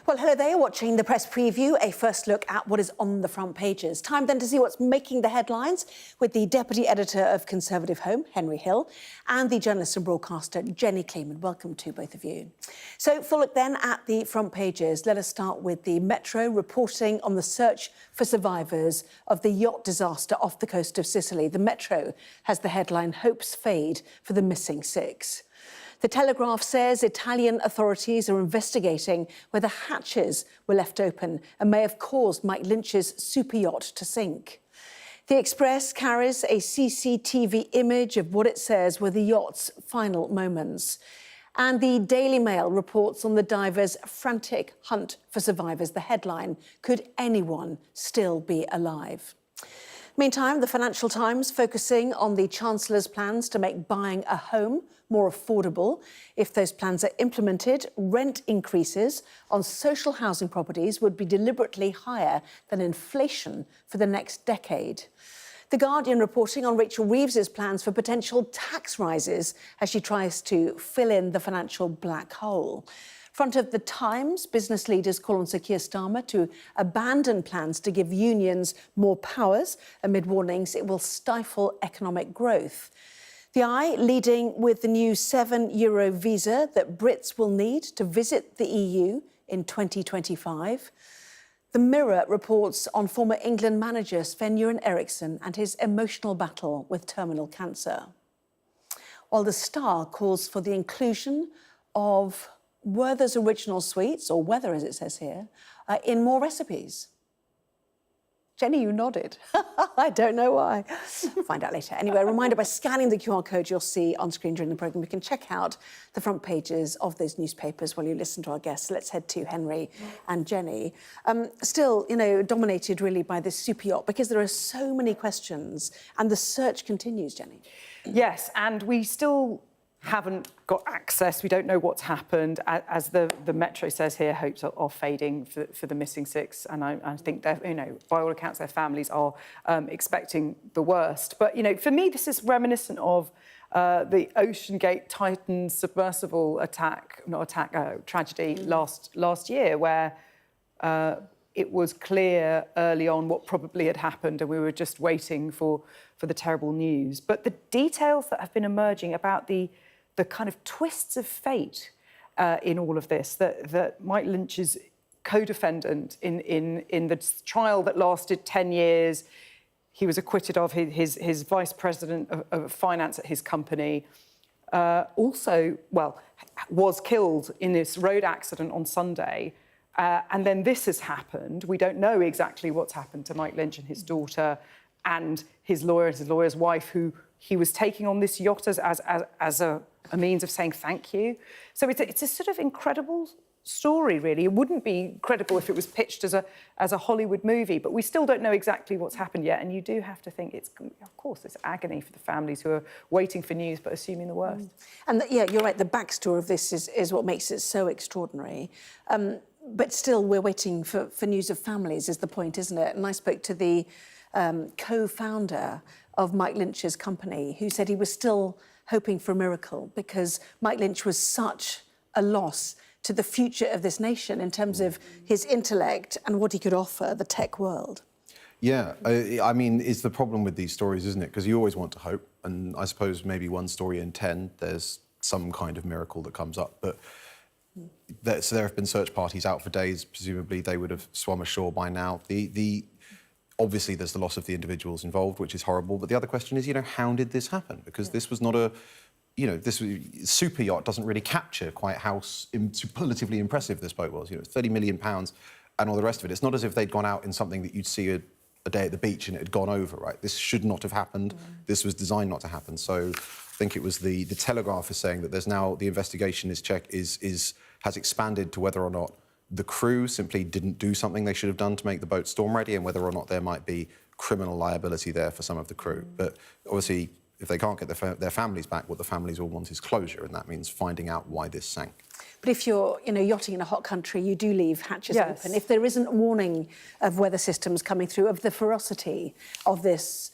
Well, hello there, watching the press preview, a first look at what is on the front pages. Time then to see what's making the headlines with the Deputy Editor of Conservative Home, Henry Hill, and the journalist and broadcaster, Jenny Kleeman. Welcome to both of you. So, full look then at the front pages. Let us start with the Metro reporting on the search for survivors of the yacht disaster off the coast of Sicily. The Metro has the headline, "Hopes Fade for the Missing Six." The Telegraph says Italian authorities are investigating whether hatches were left open and may have caused Mike Lynch's super yacht to sink. The Express carries a CCTV image of what it says were the yacht's final moments. And the Daily Mail reports on the divers' frantic hunt for survivors. The headline, "Could anyone still be alive?" Meantime, the Financial Times focusing on the Chancellor's plans to make buying a home more affordable. If those plans are implemented, rent increases on social housing properties would be deliberately higher than inflation for the next decade. The Guardian reporting on Rachel Reeves's plans for potential tax rises as she tries to fill in the financial black hole. Front of the Times, business leaders call on Sir Keir Starmer to abandon plans to give unions more powers amid warnings it will stifle economic growth. The Eye leading with the new €7 visa that Brits will need to visit the EU in 2025. The Mirror reports on former England manager Sven-Göran Eriksson and his emotional battle with terminal cancer. While the Star calls for the inclusion of Werther's original sweets, or Weather as it says here, in more recipes. Jenny, you nodded. I don't know why. Find out later. Anyway, a reminder, by scanning the QR code you'll see on screen during the programme, you can check out the front pages of those newspapers while you listen to our guests. Let's head to Henry and Jenny. Still, dominated really by this super yacht, because there are so many questions and the search continues, Jenny. Yes, and we still haven't got access. We don't know what's happened. As the Metro says here, hopes are fading for the missing six. And I think that, by all accounts, their families are expecting the worst. But, for me, this is reminiscent of the Ocean Gate Titan submersible tragedy last year, where it was clear early on what probably had happened, and we were just waiting for the terrible news. But the details that have been emerging about the kind of twists of fate in all of this, that Mike Lynch's co-defendant in the trial that lasted 10 years, he was acquitted of, his vice president of finance at his company, was killed in this road accident on Sunday. And then this has happened. We don't know exactly what's happened to Mike Lynch and his daughter and his lawyer's wife, who he was taking on this yacht as a means of saying thank you. So it's a sort of incredible story, really. It wouldn't be credible if it was pitched as a Hollywood movie, but we still don't know exactly what's happened yet. And you do have to think it's agony for the families who are waiting for news but assuming the worst. And you're right. The backstory of this is what makes it so extraordinary. But still, we're waiting for news of families, is the point, isn't it? And I spoke to the co-founder of Mike Lynch's company, who said he was still hoping for a miracle because Mike Lynch was such a loss to the future of this nation in terms of his intellect and what he could offer the tech world. Yeah, I mean, it's the problem with these stories, isn't it? Because you always want to hope, and I suppose maybe one story in 10, there's some kind of miracle that comes up, but so there have been search parties out for days. Presumably they would have swum ashore by now. Obviously, there's the loss of the individuals involved, which is horrible. But the other question is, how did this happen? Because this was not this super yacht doesn't really capture quite how superlatively impressive this boat was. £30 million and all the rest of it. It's not as if they'd gone out in something that you'd see a day at the beach and it had gone over, right? This should not have happened. This was designed not to happen. So I think it was the Telegraph is saying that there's now the investigation has expanded to whether or not the crew simply didn't do something they should have done to make the boat storm ready, and whether or not there might be criminal liability there for some of the crew. But obviously, if they can't get their families back, what the families all want is closure, and that means finding out why this sank. But if you're, yachting in a hot country, you do leave hatches open. If there isn't a warning of weather systems coming through, of the ferocity of this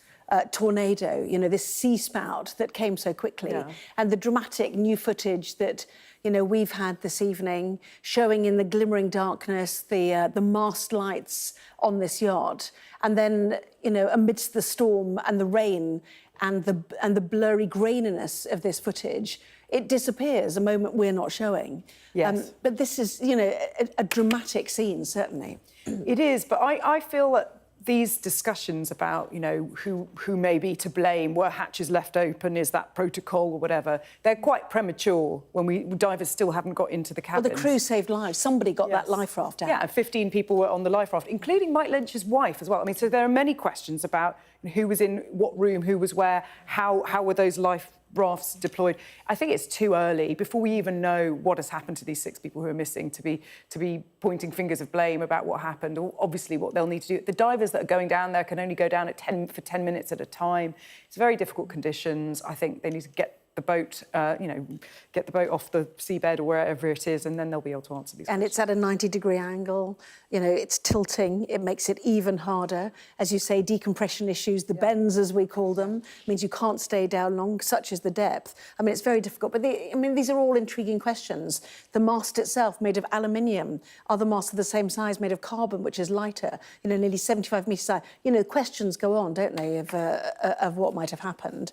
tornado, this sea spout that came so quickly, and the dramatic new footage that You know, we've had this evening showing in the glimmering darkness the mast lights on this yacht, and then, you know, amidst the storm and the rain and the blurry graininess of this footage, it disappears, a moment we're not showing. Yes. But this is, you know, a dramatic scene, certainly. It is, but I feel that these discussions about, you know, who may be to blame, were hatches left open, is that protocol or whatever, they're quite premature when divers still haven't got into the cabins. Well, the crew saved lives. Somebody got that life raft out. Yeah, and 15 people were on the life raft, including Mike Lynch's wife as well. I mean, so there are many questions about who was in what room, who was where, how were those life rafts deployed. I think it's too early, before we even know what has happened to these 6 people who are missing, to be pointing fingers of blame about what happened, or obviously what they'll need to do. The divers that are going down there can only go down for 10 minutes at a time. It's very difficult conditions. I think they need to get the boat, get the boat off the seabed or wherever it is, and then they'll be able to answer these questions. And it's at a 90-degree angle. You know, it's tilting. It makes it even harder. As you say, decompression issues, the bends, as we call them, means you can't stay down long, such is the depth. I mean, it's very difficult. But, these are all intriguing questions. The mast itself, made of aluminium. Other masts are the same size, made of carbon, which is lighter, you know, nearly 75 metres high. You know, questions go on, don't they, of what might have happened.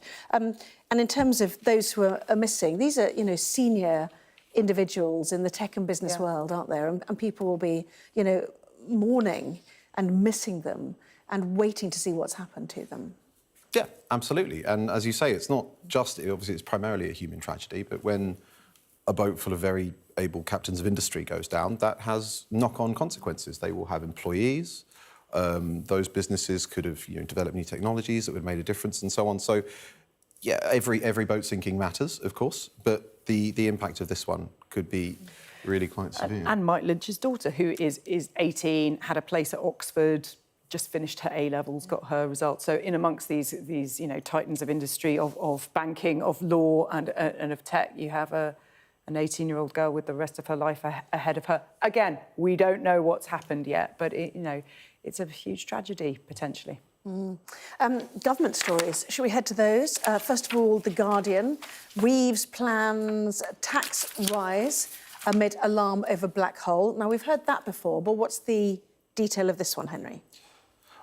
And in terms of those who are missing, these are, you know, senior individuals in the tech and business world, aren't there? And people will be, you know, mourning and missing them and waiting to see what's happened to them. Yeah, absolutely. And as you say, it's not just, obviously it's primarily a human tragedy, but when a boat full of very able captains of industry goes down, that has knock-on consequences. They will have employees. Those businesses could have, you know, developed new technologies that would have made a difference and so on. So, yeah, every boat sinking matters, of course, but the impact of this one could be really quite severe. And Mike Lynch's daughter, who is 18, had a place at Oxford, just finished her A-levels, got her results. So in amongst these you know, titans of industry, of banking, of law and of tech, you have an 18-year-old girl with the rest of her life ahead of her. Again, we don't know what's happened yet, but you know, it's a huge tragedy, potentially. Government stories. Should we head to those? First of all, The Guardian. Reeves plans tax rise amid alarm over black hole. Now, we've heard that before, but what's the detail of this one, Henry?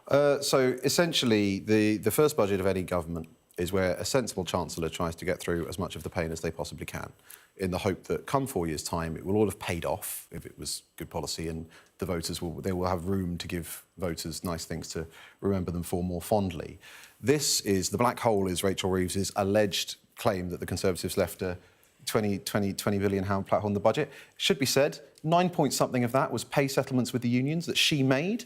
So, essentially, the first budget of any government is where a sensible chancellor tries to get through as much of the pain as they possibly can, in the hope that come 4 years' time, it will all have paid off if it was good policy, and the voters will have room to give voters nice things to remember them for more fondly. The black hole is Rachel Reeves's alleged claim that the Conservatives left a £20 billion black hole in the budget. It should be said, 9 point something of that was pay settlements with the unions that she made.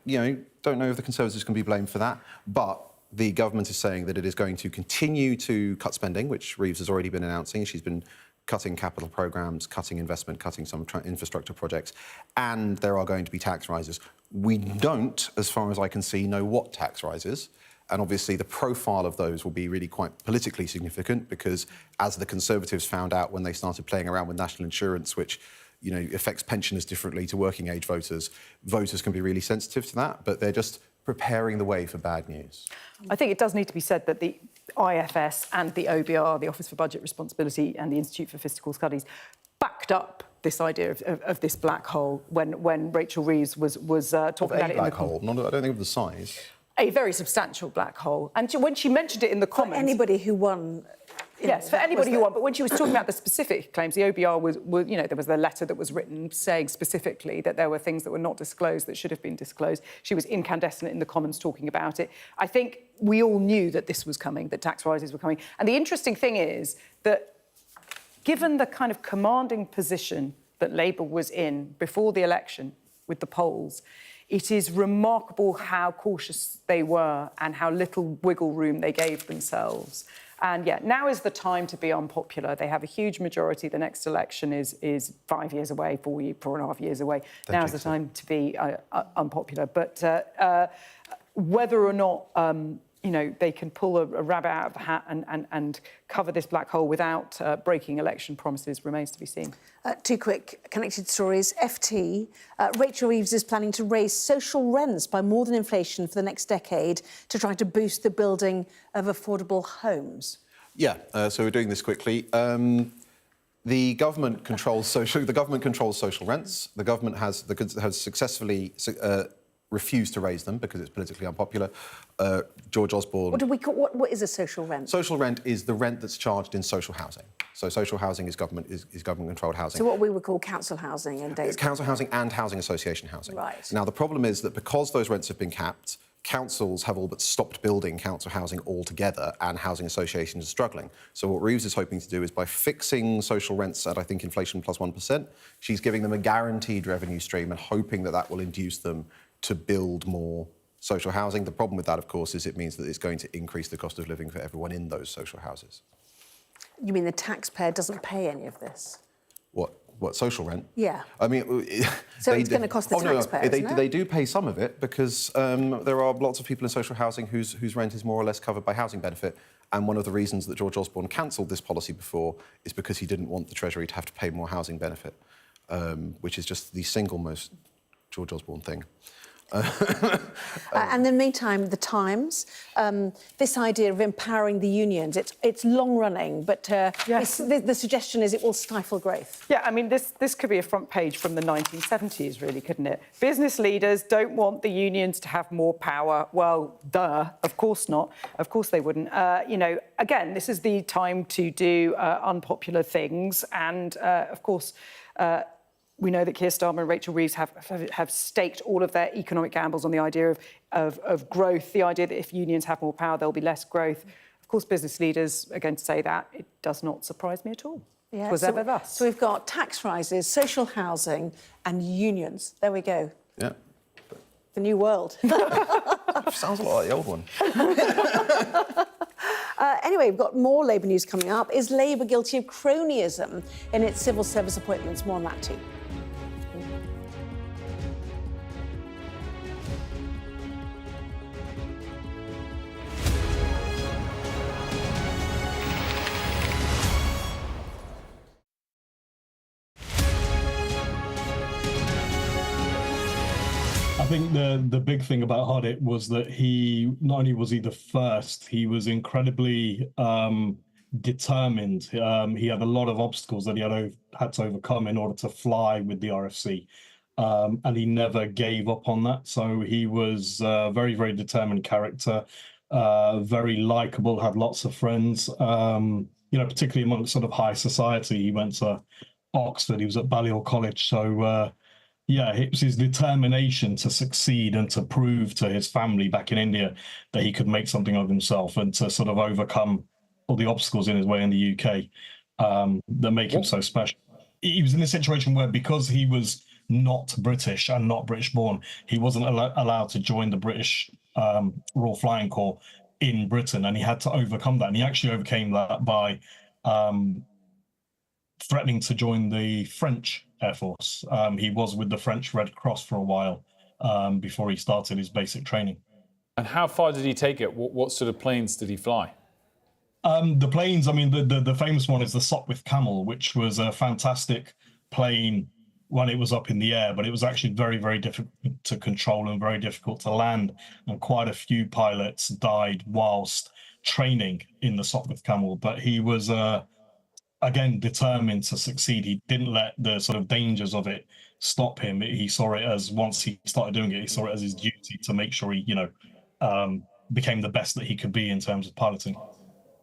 You know, don't know if the Conservatives can be blamed for that, but the government is saying that it is going to continue to cut spending, which Reeves has already been announcing. She's been cutting capital programmes, cutting investment, cutting some infrastructure projects, and there are going to be tax rises. We don't, as far as I can see, know what tax rises, and obviously the profile of those will be really quite politically significant, because as the Conservatives found out when they started playing around with national insurance, which, you know, affects pensioners differently to working age voters, voters can be really sensitive to that, but they're just preparing the way for bad news. I think it does need to be said that the IFS and the OBR, the Office for Budget Responsibility, and the Institute for Fiscal Studies backed up this idea of this black hole when Rachel Reeves was talking about it in the... black hole, I don't think of the size. A very substantial black hole. And when she mentioned it in the comments... For anybody who won... Yes, for anybody who won. But when she was talking about the specific claims, the OBR was, you know, there was the letter that was written saying specifically that there were things that were not disclosed that should have been disclosed. She was incandescent in the Commons talking about it. I think we all knew that this was coming, that tax rises were coming. And the interesting thing is that given the kind of commanding position that Labour was in before the election with the polls, it is remarkable how cautious they were and how little wiggle room they gave themselves. And, yeah, now is the time to be unpopular. They have a huge majority. The next election is 5 years away, 4.5 years away. Now is the time to be unpopular. But whether or not, you know, they can pull a rabbit out of the hat and cover this black hole without breaking election promises remains to be seen. Two quick connected stories. FT, Rachel Reeves is planning to raise social rents by more than inflation for the next decade to try to boost the building of affordable homes. Yeah, so we're doing this quickly. The government controls social. The government controls social rents. The government has successfully refused to raise them because it's politically unpopular. George Osborne. What do we call? What is a social rent? Social rent is the rent that's charged in social housing. So social housing is government-controlled housing. So what we would call council housing in days. Council housing and housing association housing. Right. Now the problem is that because those rents have been capped, councils have all but stopped building council housing altogether, and housing associations are struggling. So what Reeves is hoping to do is by fixing social rents at, I think, inflation plus 1%, she's giving them a guaranteed revenue stream and hoping that that will induce them to build more social housing. The problem with that, of course, is it means that it's going to increase the cost of living for everyone in those social houses. You mean the taxpayer doesn't pay any of this? What, social rent? Yeah. I mean... So it's going to cost the taxpayers, isn't it? They do pay some of it because there are lots of people in social housing whose rent is more or less covered by housing benefit. And one of the reasons that George Osborne cancelled this policy before is because he didn't want the Treasury to have to pay more housing benefit, which is just the single most George Osborne thing. And in the meantime, the Times, this idea of empowering the unions, it's long-running, but Yes. the suggestion is it will stifle growth. Yeah, I mean, this could be a front page from the 1970s, really, couldn't it? Business leaders don't want the unions to have more power. Well, duh, of course not. Of course they wouldn't. You know, again, this is the time to do unpopular things. And, of course, we know that Keir Starmer and Rachel Reeves have staked all of their economic gambles on the idea of growth, the idea that if unions have more power, there'll be less growth. Of course, business leaders are going to say that. It does not surprise me at all. Yeah, It was ever thus. So we've got tax rises, social housing and unions. There we go. Yeah. The new world. Sounds a lot like the old one. Anyway, we've got more Labour news coming up. Is Labour guilty of cronyism in its civil service appointments? More on that too. I think the big thing about Hoddit was that he not only was he the first, he was incredibly determined. He had a lot of obstacles that he had to overcome in order to fly with the RFC, and he never gave up on that. So he was a very, very determined character, very likable, had lots of friends. You know, particularly amongst sort of high society. He went to Oxford. He was at Balliol College. So. Yeah, it was his determination to succeed and to prove to his family back in India that he could make something of himself and to sort of overcome all the obstacles in his way in the UK that make him so special. He was in a situation where, because he was not British and not British born, he wasn't allowed to join the British Royal Flying Corps in Britain, and he had to overcome that. And he actually overcame that by threatening to join the French Air Force. He was with the French Red Cross for a while before he started his basic training. And how far did he take it? What sort of planes did he fly? The planes, I mean, the famous one is the Sopwith Camel, which was a fantastic plane when it was up in the air, but it was actually very, very difficult to control and very difficult to land. And quite a few pilots died whilst training in the Sopwith Camel. But he was again, determined to succeed. He didn't let the sort of dangers of it stop him. He saw it as, once he started doing it, he saw it as his duty to make sure he, you know, became the best that he could be in terms of piloting.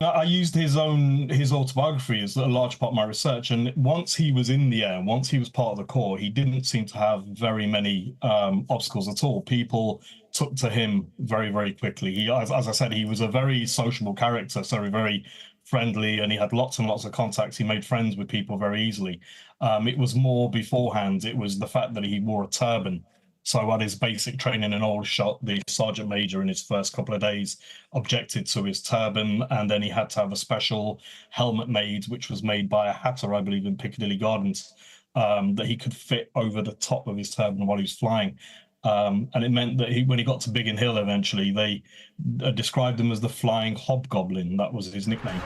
I used his autobiography as a large part of my research, and once he was in the air, once he was part of the Corps, he didn't seem to have very many obstacles at all. People took to him very, very quickly. He, as I said, he was a very sociable character, so very friendly, and he had lots and lots of contacts. He made friends with people very easily. It was more beforehand, it was the fact that he wore a turban. So at his basic training in Aldershot, the sergeant major in his first couple of days objected to his turban, and then he had to have a special helmet made, which was made by a hatter, I believe, in Piccadilly Gardens, that he could fit over the top of his turban while he was flying. And it meant that when he got to Biggin Hill eventually, they described him as the Flying Hobgoblin. That was his nickname.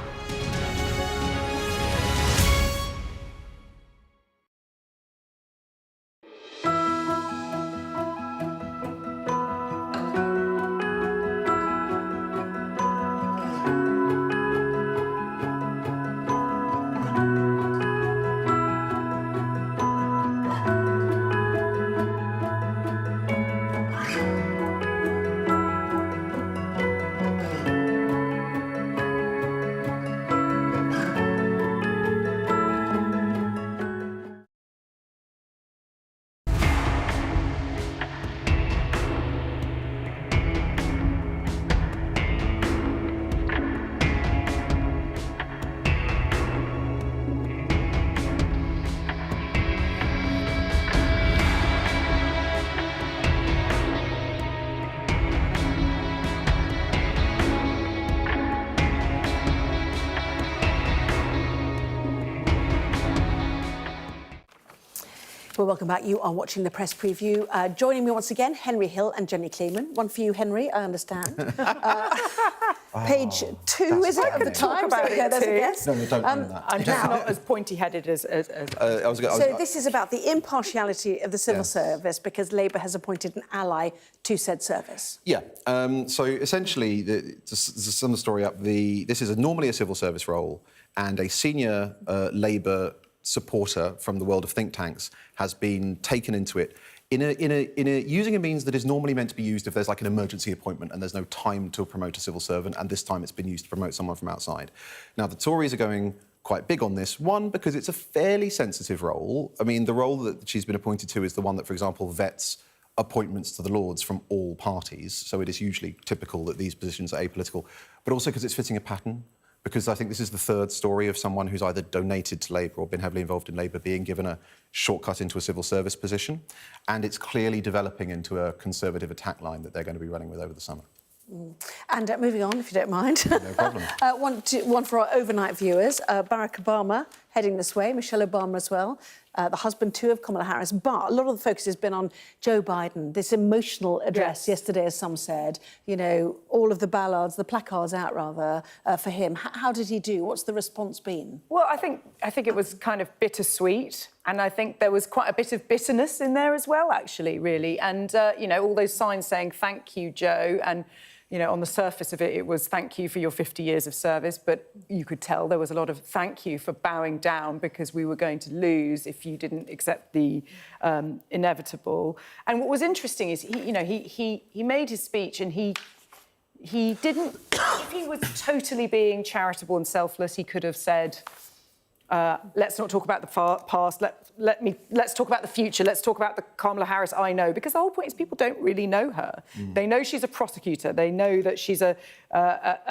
Well, welcome back. You are watching the press preview. Joining me once again, Henry Hill and Jenny Kleeman. One for you, Henry, I understand. Page 2, is it, at the time? about it there's a too. guess. No, don't own that. I'm just not as pointy-headed as So this is about the impartiality of the civil service because Labour has appointed an ally to said service. Yeah. So essentially, to sum the story up, this is normally a civil service role, and a senior Labour supporter from the world of think tanks has been taken into it using a means that is normally meant to be used if there's like an emergency appointment and there's no time to promote a civil servant, and this time it's been used to promote someone from outside. Now, the Tories are going quite big on this. One, because it's a fairly sensitive role. I mean, the role that she's been appointed to is the one that, for example, vets appointments to the Lords from all parties, so it is usually typical that these positions are apolitical, but also because it's fitting a pattern. Because I think this is the third story of someone who's either donated to Labour or been heavily involved in Labour being given a shortcut into a civil service position. And it's clearly developing into a Conservative attack line that they're going to be running with over the summer. And moving on, if you don't mind. No problem. One for our overnight viewers. Barack Obama heading this way, Michelle Obama as well. The husband, too, of Kamala Harris. But a lot of the focus has been on Joe Biden, this emotional address yesterday, as some said. You know, all of the placards out, rather, for him. How did he do? What's the response been? Well, I think it was kind of bittersweet, and I think there was quite a bit of bitterness in there as well, actually, really. And, you know, all those signs saying, thank you, Joe, and... You know, on the surface of it, it was thank you for your 50 years of service, but you could tell there was a lot of thank you for bowing down because we were going to lose if you didn't accept the inevitable. And what was interesting is, he made his speech and he didn't... If he was totally being charitable and selfless, he could have said... let's not talk about the past. Let's talk about the future. Let's talk about the Kamala Harris I know. Because the whole point is people don't really know her. They know she's a prosecutor. They know that she's a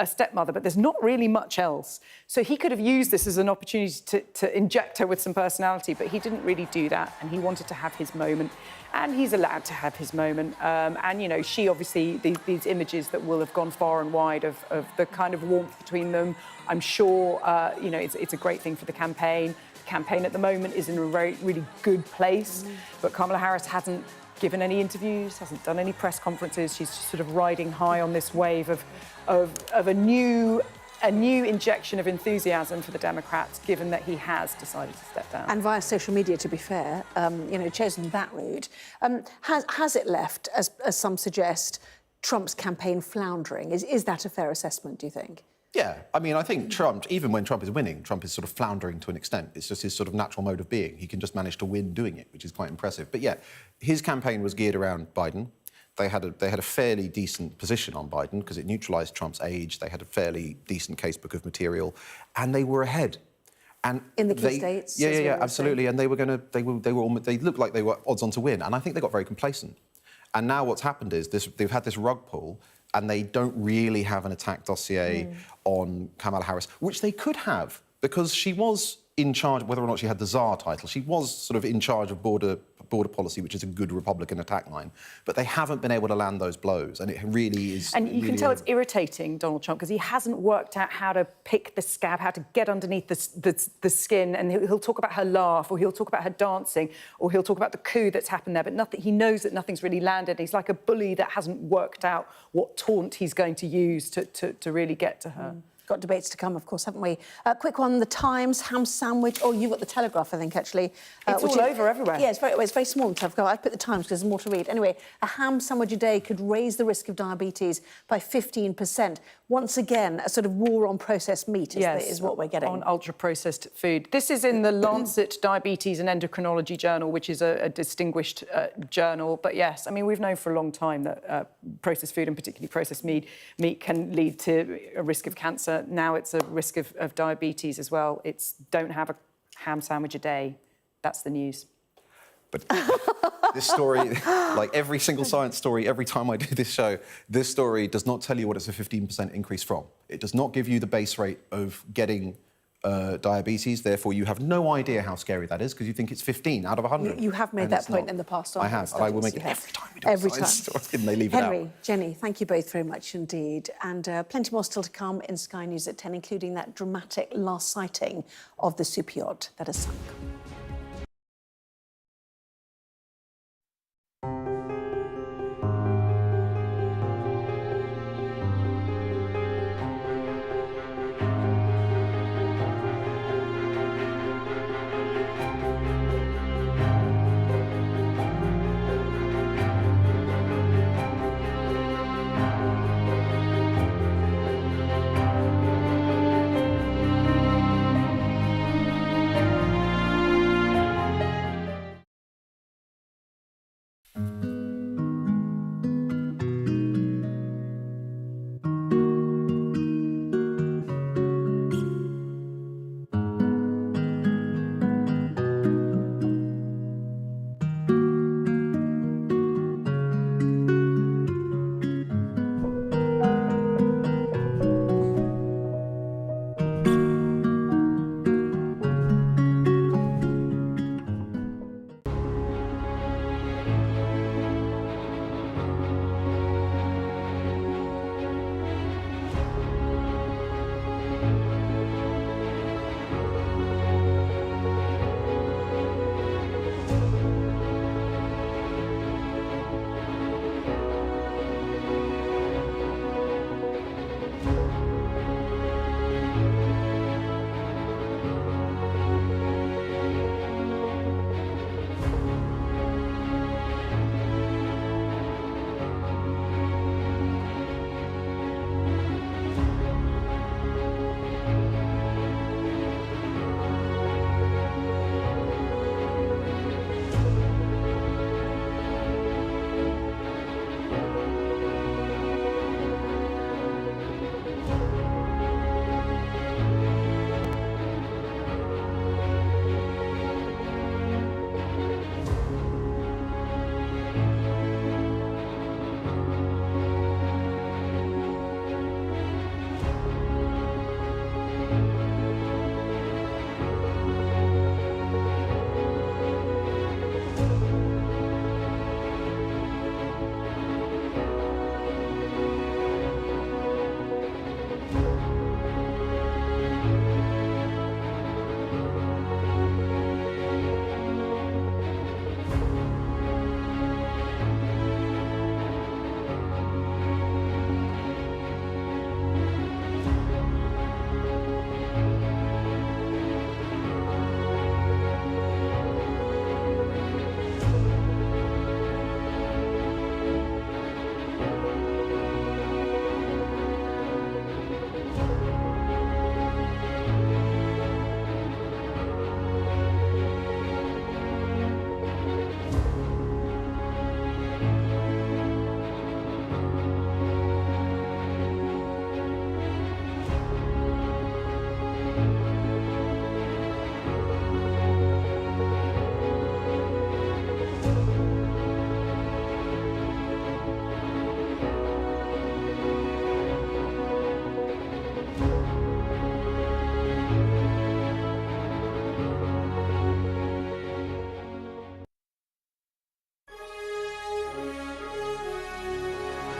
stepmother, but there's not really much else. So he could have used this as an opportunity to inject her with some personality, but he didn't really do that. And he wanted to have his moment. And he's allowed to have his moment. And, you know, she obviously, these images that will have gone far and wide of the kind of warmth between them, I'm sure, you know, it's a great thing for the campaign. The campaign at the moment is in a really good place, but Kamala Harris hasn't given any interviews, hasn't done any press conferences. She's just sort of riding high on this wave of a new injection of enthusiasm for the Democrats, given that he has decided to step down. And via social media, to be fair, you know, chosen that route. Has it left, as some suggest, Trump's campaign floundering? Is that a fair assessment, do you think? Yeah, I mean, I think Trump, even when Trump is winning, Trump is sort of floundering to an extent. It's just his sort of natural mode of being. He can just manage to win doing it, which is quite impressive. But yeah, his campaign was geared around Biden. They had a fairly decent position on Biden because it neutralised Trump's age. They had a fairly decent casebook of material, and they were ahead. And in the key states. Yeah, absolutely. And they looked like they were odds on to win. And I think they got very complacent. And now what's happened is they've had this rug pull, and they don't really have an attack dossier on Kamala Harris, which they could have, because she was in charge, whether or not she had the czar title, she was sort of in charge of border policy, which is a good Republican attack line. But they haven't been able to land those blows, and it really is... And you can tell it's irritating, Donald Trump, because he hasn't worked out how to pick the scab, how to get underneath the skin, and he'll talk about her laugh, or he'll talk about her dancing, or he'll talk about the coup that's happened there, but he knows that nothing's really landed. He's like a bully that hasn't worked out what taunt he's going to use to really get to her. Got debates to come, of course, haven't we? Quick one, The Times, ham sandwich. Oh, you've got The Telegraph, I think, actually. It's all over everywhere. Yeah, it's very small. I've put The Times because there's more to read. Anyway, a ham sandwich a day could raise the risk of diabetes by 15%. Once again, a sort of war on processed meat is what we're getting. On ultra-processed food. This is in the Lancet Diabetes and Endocrinology Journal, which is a distinguished journal. But yes, I mean, we've known for a long time that processed food, and particularly processed meat can lead to a risk of cancer. Now it's a risk of diabetes as well. It's don't have a ham sandwich a day. That's the news. But this story, like every single science story, every time I do this show, this story does not tell you what it's a 15% increase from. It does not give you the base rate of getting diabetes. Therefore, you have no idea how scary that is because you think it's 15 out of 100. You have made that point in the past. I have, and I will make it every time we do a science story and they leave it out. Henry, Jenny, thank you both very much indeed. And plenty more still to come in Sky News at 10, including that dramatic last sighting of the super yacht that has sunk.